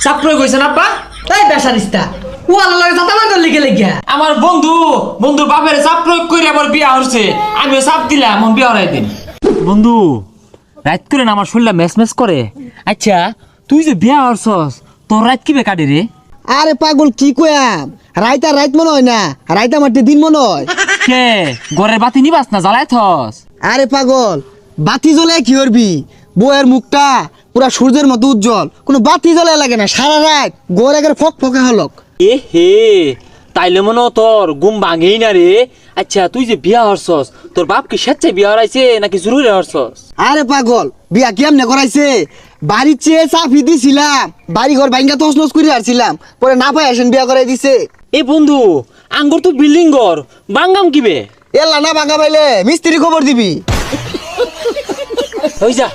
চাপ প্রয়োগ হয়েছে না আব্বা? এই বেসারিস্তা ও আল্লাহ লাগে চাতা মার লিখে লেগিয়া আমার বন্ধুর বাপের চাপ প্রয়োগ করে আবার বিয়া হচ্ছে, আমিও চাপ দিলাম, আমার বিয়া হরাই দিন। বন্ধু রাত করে না আমার শরীরটা মেস করে। আচ্ছা তুই যে বিয়া হরছস, তোর রাত কি বেকাটি রে? আরে পাগল কি কয়াম, রাইতা রাইত মনে হয় না, রাইতা মারতে দিন মনে হয়। কে ঘরের বাতি নিবাস না জ্বালাই থস? আরে পাগল বাতি জ্বলে কি করবি, বউয়ের মুখটা পুরা সূর্যের মতো উজ্জ্বল, কোনো বাতি জ্বলে লাগে না, সারা রাত গোর একের ফক ফকে হলক। এ হে, তাইলে মনে হয় তোর ঘুম ভাঙেই না রে। আচ্ছা তুই যে বিয়া হরছস, তোর বাপ কি স্বেচ্ছায় বিয়া হরাইছে নাকি জরুরি হরছস? আরে পাগল বিয়া কেমনে করাইছে, বাড়ির চেয়ে চাপি দিছিলাম, বাড়ি ঘর ভাঙ্গা তছনছ করে আসছিলাম, পরে না পাই আসেন বিয়া করাই দিছে। এ বন্ধু আঙ্গুর তো বিল্ডিং ঘর, বাঙ্গাম কিবে? এলা না ভাঙা পাইলে মিস্ত্রি খবর দিবি। ওই যা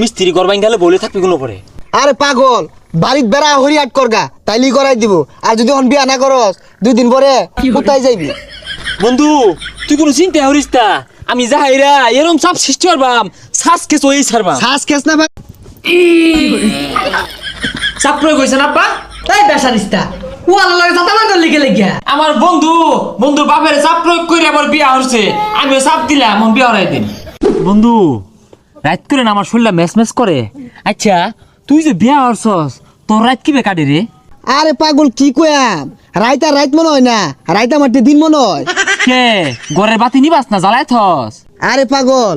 মিস্ত্রি ঘর ভাঙ্গালে বলে থাকবি কোনো পরে। আরে পাগল বাড়ির বেড়া হরি আট করগা, তাইলি করাই দিব, আর যদি এখন বিয়া না করস 2 দিন পরে কোথায় যাইবি। বন্ধু তুই কোনো চিন্তা করিস না, আমি যাহাইরা এরম সব সৃষ্টি করবাম, শ্বাস খেস ওই ছাড়বাম। শ্বাস খেস না চাপ প্রয়োগ হয়েছে না আব্বা? এই বেসারিস্তা ও আল্লাহ লাগে চাতা মার লিখে লেগিয়া আমার বন্ধুর বাপের চাপ প্রয়োগ করে আবার বিয়া হচ্ছে, আমিও চাপ দিলাম, আমার বিয়া হরাই দিন। বন্ধু রাত করে না আমার শরীরটা মেস করে। আচ্ছা তুই যে বিয়া হরছস, তোর রাত কি বেকাটি রে? আরে পাগল কি কয়াম, রাইতা রাইত মনে হয় না, রাইতা মারতে দিন মনে হয়। কে ঘরের বাতি নিবাস না জ্বালাই থস? আরে পাগল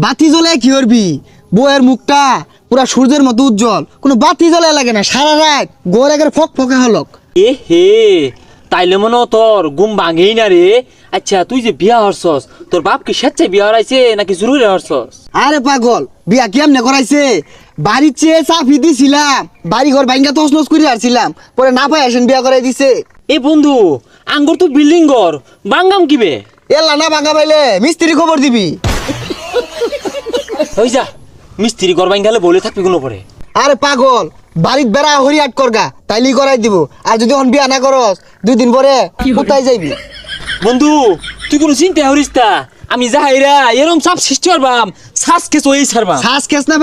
বাতি জ্বলে কি করবি, বউয়ের মুখটা পুরা সূর্যের মতো উজ্জ্বল, কোনো বাতি জ্বলে লাগে না, সারা রাত গোর একের ফক ফকে হলক। এ হে, তাইলে মনে হয় তোর ঘুম ভাঙেই না রে। আচ্ছা তুই যে বিয়া হরছস, তোর বাপ কি স্বেচ্ছায় বিয়া হরাইছে নাকি জরুরি হরছস? আরে পাগল বিয়া কেমনে করাইছে, বাড়ির চেয়ে চাপি দিছিলাম, বাড়ি ঘর ভাঙ্গা তছনছ করে আসছিলাম, পরে না পাই আসেন বিয়া করাই দিছে। এ বন্ধু আঙ্গুর তো বিল্ডিং ঘর, বাঙ্গাম কিবে? এলা না ভাঙা পাইলে মিস্ত্রি খবর দিবি। ওই যা মিস্ত্রি ঘর ভাঙ্গালে বলে থাকবি কোনো পরে। আরে পাগল বাড়ির বেড়া হরি আট করগা, তাইলি করাই দিব, আর যদি এখন বিয়া না করস 2 দিন পরে কোথায় যাইবি। বন্ধু তুই কোনো চিন্তা করিস না, আমি যাহাইরা এরম সব সৃষ্টি করবাম, শ্বাস খেস ওই ছাড়বাম। শ্বাস খেস না